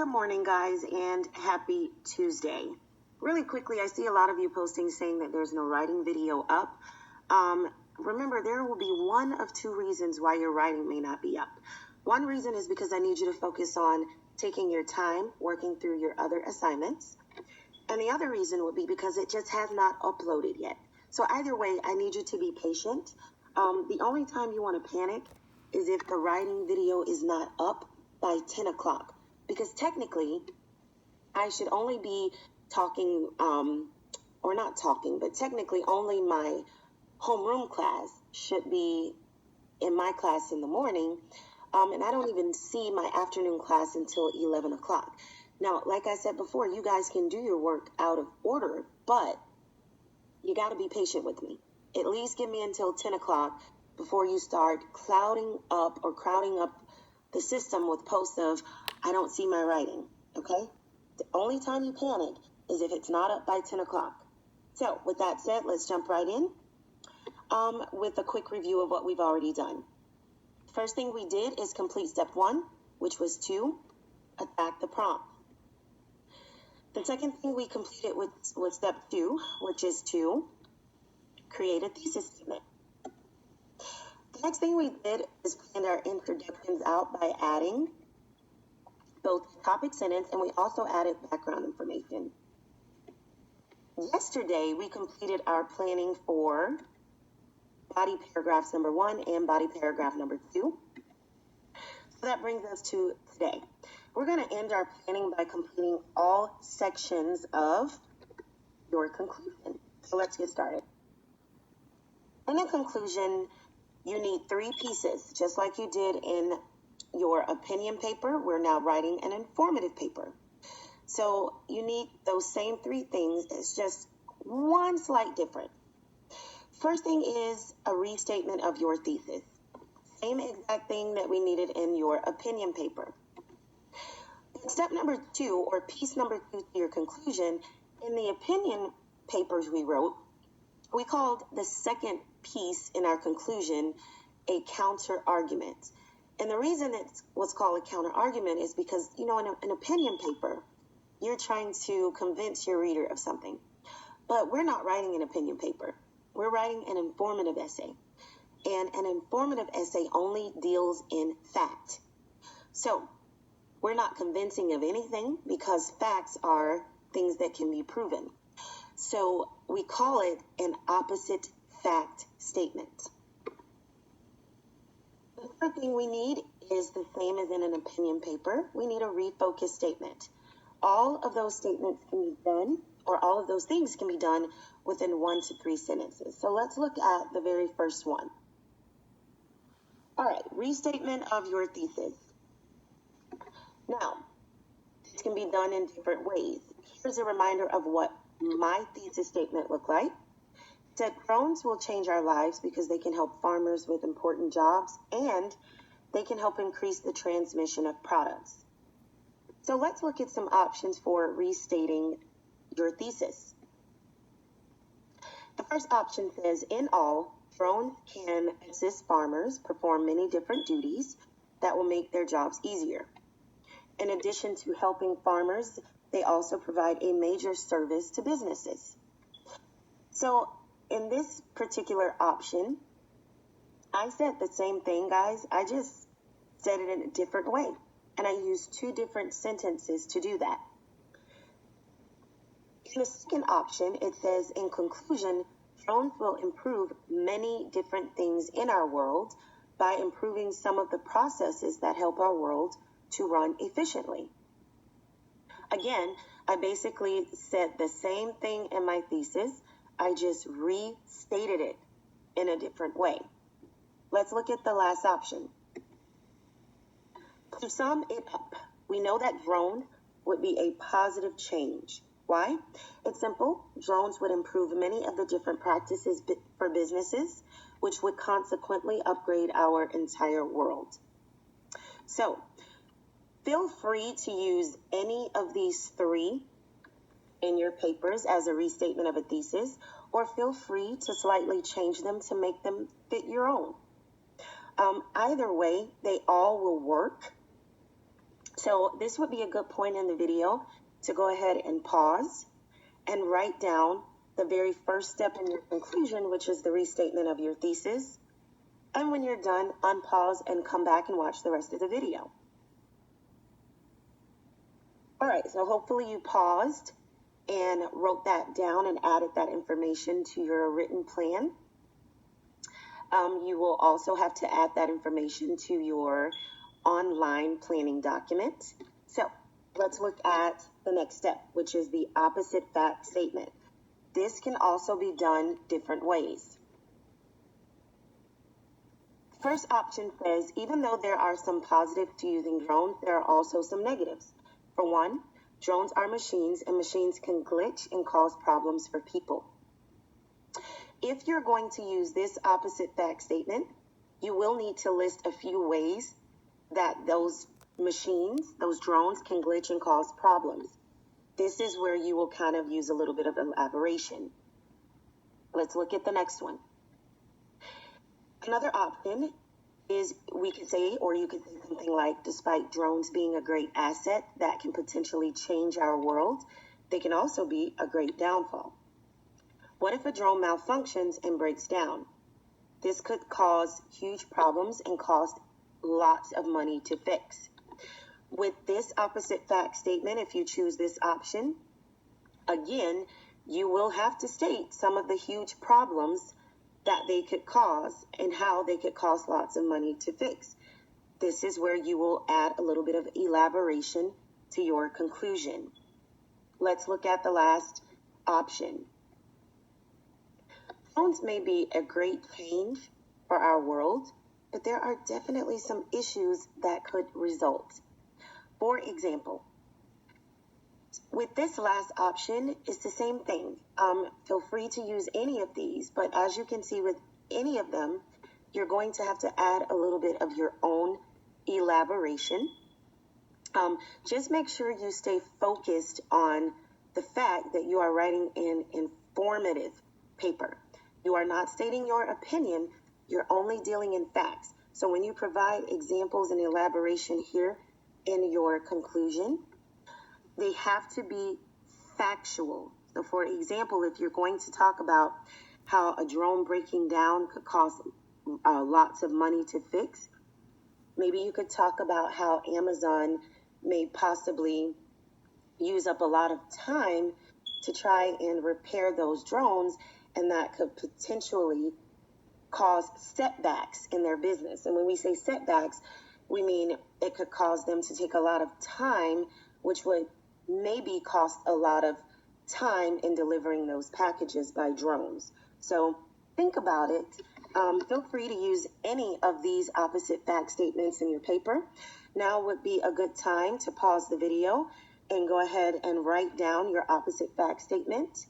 Good morning, guys, and happy Tuesday. Really quickly, I see a lot of you posting saying that there's no writing video up. Remember, there will be one of two reasons why your writing may not be up. One reason is because I need you to focus on taking your time, working through your other assignments. And the other reason would be because it just has not uploaded yet. So either way, I need you to be patient. The only time you want to panic is if the writing video is not up by 10 o'clock. Because technically, I should only be talking, or not talking, but technically only my homeroom class should be in my class in the morning. And I don't even see my afternoon class until 11 o'clock. Now, like I said before, you guys can do your work out of order, but you got to be patient with me. At least give me until 10 o'clock before you start crowding up the system with posts of, I don't see my writing, okay? The only time you panic is if it's not up by 10 o'clock. So with that said, let's jump right in with a quick review of what we've already done. First thing we did is complete step 1, which was to attack the prompt. The second thing we completed was step 2, which is to create a thesis statement. The next thing we did is planned our introductions out by adding both topic sentence, and we also added background information. Yesterday, we completed our planning for body paragraphs number 1 and body paragraph number 2. So that brings us to today. We're going to end our planning by completing all sections of your conclusion. So let's get started. In a conclusion, you need 3 pieces, just like you did in your opinion paper. We're now writing an informative paper. So you need those same 3 things. It's just one slight difference. First thing is a restatement of your thesis. Same exact thing that we needed in your opinion paper. Step number 2, or piece number 2 to your conclusion, in the opinion papers we wrote, we called the second piece in our conclusion a counter argument. And the reason it's what's called a counter argument is because, in an opinion paper, you're trying to convince your reader of something. But we're not writing an opinion paper. We're writing an informative essay. And an informative essay only deals in fact. So we're not convincing of anything because facts are things that can be proven. So we call it an opposite fact statement. The third thing we need is the same as in an opinion paper. We need a refocus statement. All of those statements can be done, or all of those things can be done within 1 to 3 sentences. So let's look at the very first one. All right, restatement of your thesis. Now, this can be done in different ways. Here's a reminder of what my thesis statement looked like. It said drones will change our lives because they can help farmers with important jobs and they can help increase the transmission of products. So let's look at some options for restating your thesis. The first option says, in all, drones can assist farmers perform many different duties that will make their jobs easier. In addition to helping farmers, they also provide a major service to businesses. So in this particular option, I said the same thing, guys. I just said it in a different way. And I used 2 different sentences to do that. In the second option, it says, in conclusion, drones will improve many different things in our world by improving some of the processes that help our world to run efficiently. Again, I basically said the same thing in my thesis. I just restated it in a different way. Let's look at the last option. To sum it up, we know that drone would be a positive change. Why? It's simple. Drones would improve many of the different practices for businesses, which would consequently upgrade our entire world. So, feel free to use any of these 3 in your papers as a restatement of a thesis, or feel free to slightly change them to make them fit your own. Either way, they all will work So this would be a good point in the video to go ahead and pause and write down the very first step in your conclusion, which is the restatement of your thesis. And when you're done, unpause and come back and watch the rest of the video. All right, so hopefully you paused and wrote that down and added that information to your written plan. You will also have to add that information to your online planning document. So let's look at the next step, which is the opposite fact statement. This can also be done different ways. First option says, even though there are some positives to using drones, there are also some negatives. For one, drones are machines, and machines can glitch and cause problems for people. If you're going to use this opposite fact statement, you will need to list a few ways that those machines, those drones, can glitch and cause problems. This is where you will kind of use a little bit of elaboration. Let's look at the next one. Another option is we could say, or you could say something like, despite drones being a great asset that can potentially change our world, they can also be a great downfall. What if a drone malfunctions and breaks down? This could cause huge problems and cost lots of money to fix. With this opposite fact statement, if you choose this option, again, you will have to state some of the huge problems that they could cause and how they could cost lots of money to fix. This is where you will add a little bit of elaboration to your conclusion. Let's look at the last option. Drones may be a great change for our world, but there are definitely some issues that could result. For example, with this last option, it's the same thing. Feel free to use any of these, but as you can see with any of them, you're going to have to add a little bit of your own elaboration. Just make sure you stay focused on the fact that you are writing an informative paper. You are not stating your opinion, you're only dealing in facts. So when you provide examples and elaboration here in your conclusion, they have to be factual. So for example, if you're going to talk about how a drone breaking down could cost lots of money to fix, maybe you could talk about how Amazon may possibly use up a lot of time to try and repair those drones, and that could potentially cause setbacks in their business. And when we say setbacks, we mean it could cause them to take a lot of time, which would maybe cost a lot of time in delivering those packages by drones. So think about it. Feel free to use any of these opposite fact statements in your paper. Now would be a good time to pause the video and go ahead and write down your opposite fact statement,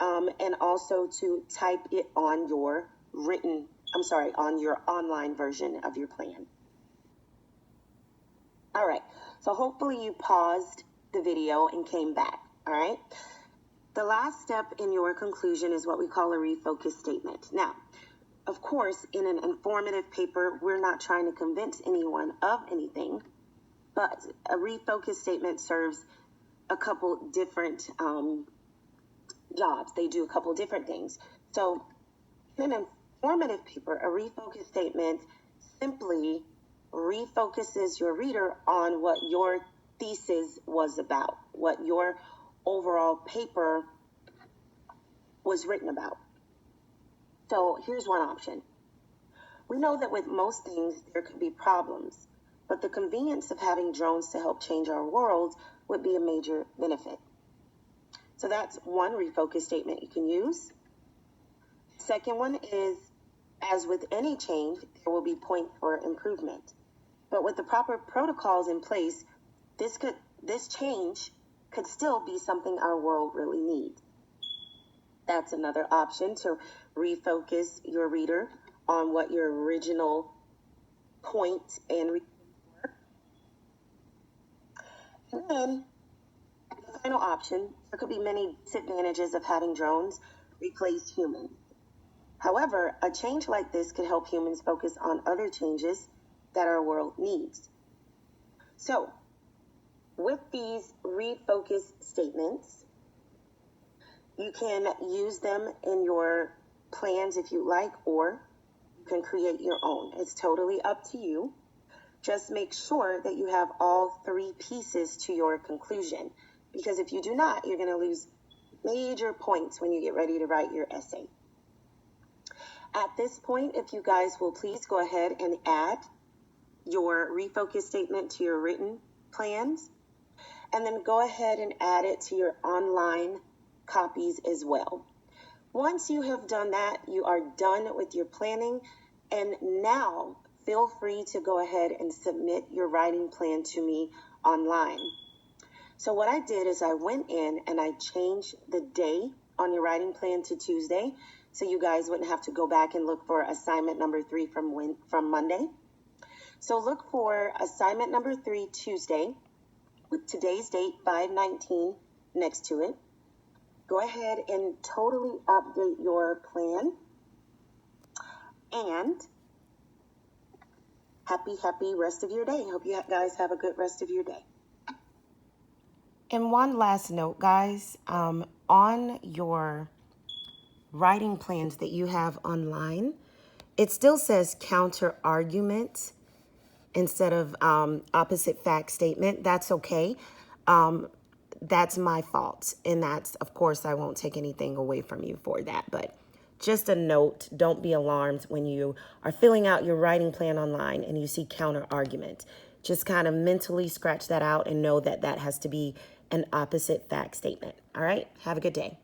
and also to type it on your on your online version of your plan. All right, so hopefully you paused the video and came back, all right? The last step in your conclusion is what we call a refocus statement. Now, of course, in an informative paper, we're not trying to convince anyone of anything, but a refocus statement serves a couple different jobs. They do a couple different things. So in an informative paper, a refocus statement simply refocuses your reader on what your thesis was about, what your overall paper was written about. So here's one option. We know that with most things, there could be problems, but the convenience of having drones to help change our world would be a major benefit. So that's one refocus statement you can use. Second one is, as with any change, there will be point for improvement. But with the proper protocols in place, this change could still be something our world really needs. That's another option, to refocus your reader on what your original point and were. And then the final option, there could be many disadvantages of having drones replace humans. However, a change like this could help humans focus on other changes that our world needs. So, with these refocus statements, you can use them in your plans if you like, or you can create your own. It's totally up to you. Just make sure that you have all three pieces to your conclusion, because if you do not, you're going to lose major points when you get ready to write your essay. At this point, if you guys will please go ahead and add your refocus statement to your written plans, and then go ahead and add it to your online copies as well. Once you have done that, you are done with your planning, and now feel free to go ahead and submit your writing plan to me online. So what I did is I went in and I changed the day on your writing plan to Tuesday, so you guys wouldn't have to go back and look for assignment number 3 from Monday. So look for assignment number 3 Tuesday with today's date 5/19 next to it. Go ahead and totally update your plan. And happy rest of your day. Hope you guys have a good rest of your day. And one last note, guys, on your writing plans that you have online, it still says counter argument instead of opposite fact statement. That's okay. That's my fault. And that's, of course, I won't take anything away from you for that. But just a note, don't be alarmed when you are filling out your writing plan online and you see counter argument. Just kind of mentally scratch that out and know that that has to be an opposite fact statement. All right? Have a good day.